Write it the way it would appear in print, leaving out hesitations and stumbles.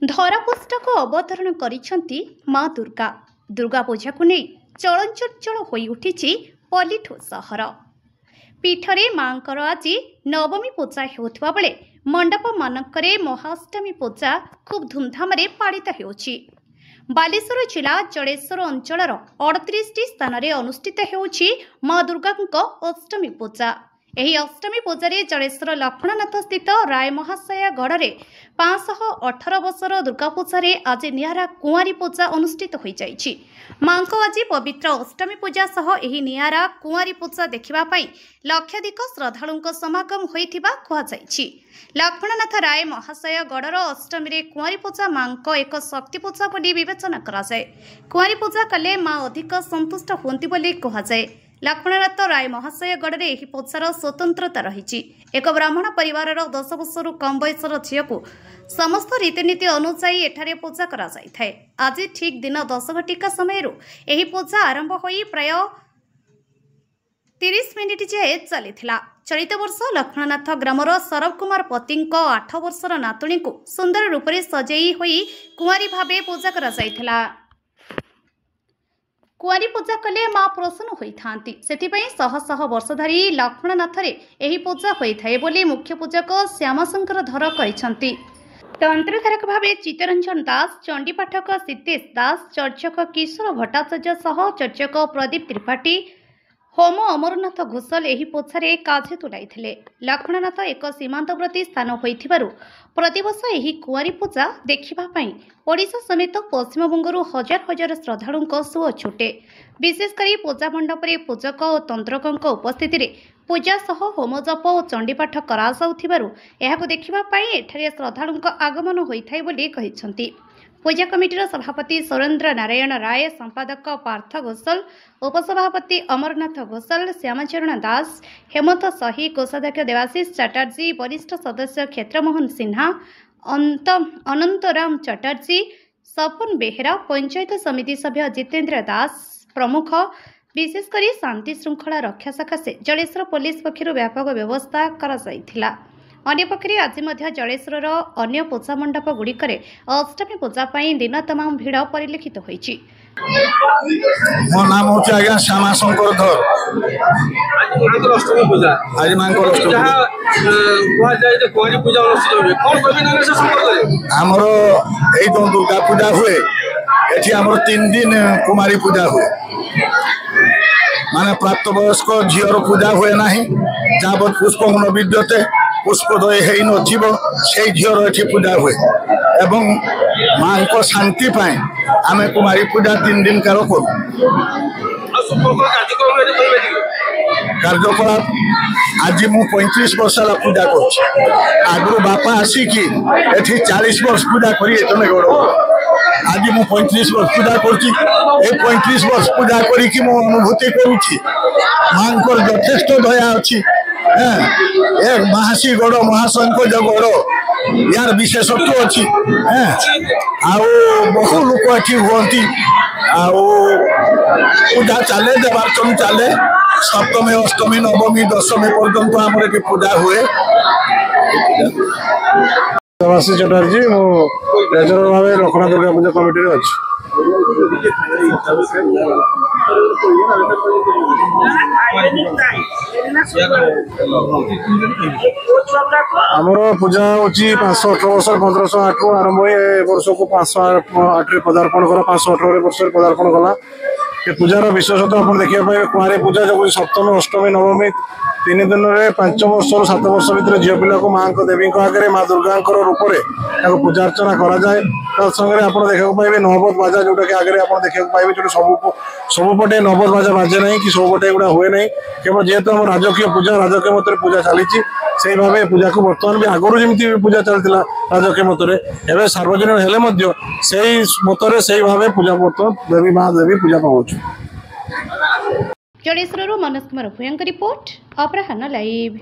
ଧରାପୃଷ୍ଠକୁ ଅବତରଣ କରିଛନ୍ତି ମା ଦୁର୍ଗା। ଦୁର୍ଗା ପୂଜାକୁ ନେଇ ଚଳଚଞ୍ଚଳ ହୋଇ ଉଠିଛି ପଲିଠୁ ସହର। ପୀଠରେ ମାଙ୍କର ଆଜି ନବମୀ ପୂଜା ହେଉଥିବା ବେଳେ ମଣ୍ଡପମାନଙ୍କରେ ମହାଷ୍ଟମୀ ପୂଜା ଖୁବ୍ ଧୁମଧାମରେ ପାଳିତ ହେଉଛି। ବାଲେଶ୍ୱର ଜିଲ୍ଲା ଜଳେଶ୍ୱର ଅଞ୍ଚଳର 38ଟି ସ୍ଥାନରେ ଅନୁଷ୍ଠିତ ହେଉଛି ମା ଦୁର୍ଗାଙ୍କ ଅଷ୍ଟମୀ ପୂଜା। ଏହି ଅଷ୍ଟମୀ ପୂଜାରେ ଜଳେଶ୍ୱର ଲକ୍ଷ୍ମଣନାଥ ସ୍ଥିତ ରାୟ ମହାଶୟ ଗଡ଼ରେ 518 ବର୍ଷର ଦୁର୍ଗା ପୂଜାରେ ଆଜି ନିଆରା କୁଆଁରୀ ପୂଜା ଅନୁଷ୍ଠିତ ହୋଇଯାଇଛି। ମାଙ୍କ ଆଜି ପବିତ୍ର ଅଷ୍ଟମୀ ପୂଜା ସହ ଏହି ନିଆରା କୁଆଁରୀ ପୂଜା ଦେଖିବା ପାଇଁ ଲକ୍ଷାଧିକ ଶ୍ରଦ୍ଧାଳୁଙ୍କ ସମାଗମ ହୋଇଥିବା କୁହାଯାଇଛି। ଲକ୍ଷ୍ମଣନାଥ ରାୟ ମହାଶୟ ଗଡ଼ର ଅଷ୍ଟମୀରେ କୁଆଁରୀ ପୂଜା ମାଙ୍କ ଏକ ଶକ୍ତି ପୂଜା ବୋଲି ବିବେଚନା କରାଯାଏ। କୁଆଁରୀ ପୂଜା କଲେ ମା ଅଧିକ ସନ୍ତୁଷ୍ଟ ହୁଅନ୍ତି ବୋଲି କୁହାଯାଏ। ଲକ୍ଷ୍ମଣନାଥ ରାୟ ମହାଶୟ ଗଡ଼ରେ ଏହି ପୂଜାର ସ୍ୱତନ୍ତ୍ରତା ରହିଛି। ଏକ ବ୍ରାହ୍ମଣ ପରିବାରର 10 ବର୍ଷରୁ କମ୍ ବୟସର ଝିଅକୁ ସମସ୍ତ ରୀତିନୀତି ଅନୁଯାୟୀ ଏଠାରେ ପୂଜା କରାଯାଇଥାଏ। ଆଜି ଠିକ୍ ଦିନ 10 ଘଟିକା ସମୟରୁ ଏହି ପୂଜା ଆରମ୍ଭ ହୋଇ ପ୍ରାୟ 30 ମିନିଟ୍ ଯାଏ ଚାଲିଥିଲା। ଚଳିତ ବର୍ଷ ଲକ୍ଷ୍ମଣନାଥ ଗ୍ରାମର ସରବ କୁମାର ପତିଙ୍କ 8 ବର୍ଷର ନାତୁଣୀକୁ ସୁନ୍ଦର ରୂପରେ ସଜେଇ ହୋଇ କୁଆଁରୀ ଭାବେ ପୂଜା କରାଯାଇଥିଲା। କୁଆଁରୀ ପୂଜା କଲେ ମା ପ୍ରସନ୍ନ ହୋଇଥାନ୍ତି, ସେଥିପାଇଁ ଶହ ଶହ ବର୍ଷ ଧରି ଲକ୍ଷ୍ମଣନାଥରେ ଏହି ପୂଜା ହୋଇଥାଏ ବୋଲି ମୁଖ୍ୟ ପୂଜକ ଶ୍ୟାମଶଙ୍କର ଧର କହିଛନ୍ତି। ତନ୍ତ୍ରଧାରକ ଭାବେ ଚିତ୍ତରଞ୍ଜନ ଦାସ, ଚଣ୍ଡୀପାଠକ ସିଦ୍ଧେଶ ଦାସ, ଚର୍ଚ୍ଚକ କିଶୋର ଭଟ୍ଟାଚାର୍ଯ୍ୟ ସହ ଚର୍ଚ୍ଚକ ପ୍ରଦୀପ ତ୍ରିପାଠୀ, ହୋମ ଅମରନାଥ ଘୋଷାଲ ଏହି ପୂଜାରେ କାଜେ ତୁଲାଇଥିଲେ। ଲକ୍ଷ୍ମଣନାଥ ଏକ ସୀମାନ୍ତବର୍ତ୍ତୀ ସ୍ଥାନ ହୋଇଥିବାରୁ ପ୍ରତିବର୍ଷ ଏହି କୁଆଁରୀ ପୂଜା ଦେଖିବା ପାଇଁ ଓଡ଼ିଶା ସମେତ ପଶ୍ଚିମବଙ୍ଗରୁ ହଜାର ହଜାର ଶ୍ରଦ୍ଧାଳୁଙ୍କ ସୁଅ ଛୁଟେ। ବିଶେଷ କରି ପୂଜା ମଣ୍ଡପରେ ପୂଜକ ଓ ତନ୍ତ୍ରକଙ୍କ ଉପସ୍ଥିତିରେ ପୂଜା ସହ ହୋମଜପ ଓ ଚଣ୍ଡୀପାଠ କରାଯାଉଥିବାରୁ ଏହାକୁ ଦେଖିବା ପାଇଁ ଏଠାରେ ଶ୍ରଦ୍ଧାଳୁଙ୍କ ଆଗମନ ହୋଇଥାଏ ବୋଲି କହିଛନ୍ତି। ପୂଜା କମିଟିର ସଭାପତି ସୁରେନ୍ଦ୍ର ନାରାୟଣ ରାୟ, ସମ୍ପାଦକ ପାର୍ଥ ଘୋଷାଲ, ଉପସଭାପତି ଅମରନାଥ ଘୋଷାଲ, ଶ୍ୟାମଚରଣ ଦାସ, ହେମନ୍ତ ସହି, କୋଷାଧ୍ୟକ୍ଷ ଦେବାଶିଷ ଚାଟାର୍ଜୀ, ବରିଷ୍ଠ ସଦସ୍ୟ କ୍ଷେତ୍ରମୋହନ ସିହ୍ନା, ଅନନ୍ତରାମ ଚାଟାର୍ଜୀ, ସପନ ବେହେରା, ପଞ୍ଚାୟତ ସମିତି ସଭ୍ୟ ଜିତେନ୍ଦ୍ର ଦାସ ପ୍ରମୁଖ। ବିଶେଷ କରି ଶାନ୍ତି ଶୃଙ୍ଖଳା ରକ୍ଷା ସକାଶେ ଜଳେଶ୍ୱର ପୋଲିସ ପକ୍ଷରୁ ବ୍ୟାପକ ବ୍ୟବସ୍ଥା କରାଯାଇଥିଲା। ଅନ୍ୟପକ୍ଷରେ ଆଜି ମଧ୍ୟ ଜଳେଶ୍ୱରର ଅନ୍ୟ ପୂଜା ମଣ୍ଡପ ଗୁଡ଼ିକରେ ଅଷ୍ଟମୀ ପୂଜା ପାଇଁ ଦିନ ତମାମ ଭିଡ଼ ପରିଲକ୍ଷିତ ହୋଇଛି। ମୋ ନାମ ହେଉଛି ଆଜ୍ଞା ଶ୍ୟାମାଶଙ୍କର ଧର। ଆମର ଏଇ ଯେଉଁ ଦୁର୍ଗା ପୂଜା ହୁଏ, ଏଠି ଆମର 3 ଦିନ କୁମାରୀ ପୂଜା ହୁଏ। ମାନେ ପ୍ରାପ୍ତବୟସ୍କ ଝିଅର ପୂଜା ହୁଏ ନାହିଁ। ଯାବତ୍ ପୁଷ୍ପ ନ ବିଦ୍ୟତେ ପୁଷ୍ପୋଦୟ ହେଇନଥିବ ସେଇ ଝିଅର ଏଠି ପୂଜା ହୁଏ। ଏବଂ ମାଙ୍କ ଶାନ୍ତି ପାଇଁ ଆମେ କୁମାରୀ ପୂଜା 3 ଦିନ କାଳ କରୁ। କାର୍ଯ୍ୟକଳାପ ଆଜି ମୁଁ 35 ବର୍ଷ ହେଲା ପୂଜା କରୁଛି। ଆଗରୁ ବାପା ଆସିକି ଏଠି 40 ବର୍ଷ ପୂଜା କରି ଜଣେ ଗଡ଼। ଆଜି ମୁଁ 35 ବର୍ଷ ପୂଜା କରୁଛି। এই 35 ବର୍ଷ ପୂଜା କରିକି ମୁଁ ଅନୁଭୂତି କରୁଛି ମାଙ୍କର ଯଥେଷ୍ଟ ଦୟା ଅଛି। ଏ ମହାଶୀ ଗଡ଼, ମହାଶଙ୍କ ଗଡ଼, यार विशेषत्व अच्छी आउ बहु लोक एठी हुअंती आउ पूजा चले देवार्चन चले सप्तमी अष्टमी नवमी दशमी पर्यंत आमर एठी पूजा हुए। देवाशीष चटर्जी मो ट्रेजरर भाव लखना दुर्गा पूजा कमिटी अच्छी। आमर पूजा हूँ 518 वर्ष 1508 आरंभ हुए वर्ष को 508 पदार्पण कला 518 वर्ष पदार्पण कला। ये पूजार विशेषता आप देखा पाए कुआरी पूजा जो सप्तमी अष्टमी नवमी 3 दिन में 5 वर्ष 7 वर्ष भर झील पिला को माँ देवी आगे माँ दुर्गा रूप में पूजा अर्चना कराए। तत्संगे आप देखा पाए नवबत बाजा जोटा कि आगे आप देखा पाए जो सबुपटे नवबत बाजा बाजे ना कि सबुपटे गुड़ा हुए ना केवल जेहेतु आम राजकीय पूजा राजकीय मत पूजा चली से भाव पूजा को बर्तमान भी आगुरी जमी पूजा चलता राजकीय मतरे एवं सार्वजनिक हेले मतरे से भाव पूजा बर्तमान देवी माँ देवी पूजा पाऊँ। जड़ेश्वर मनोज कुमार भूया रिपोर्ट अपराह्न लाइव।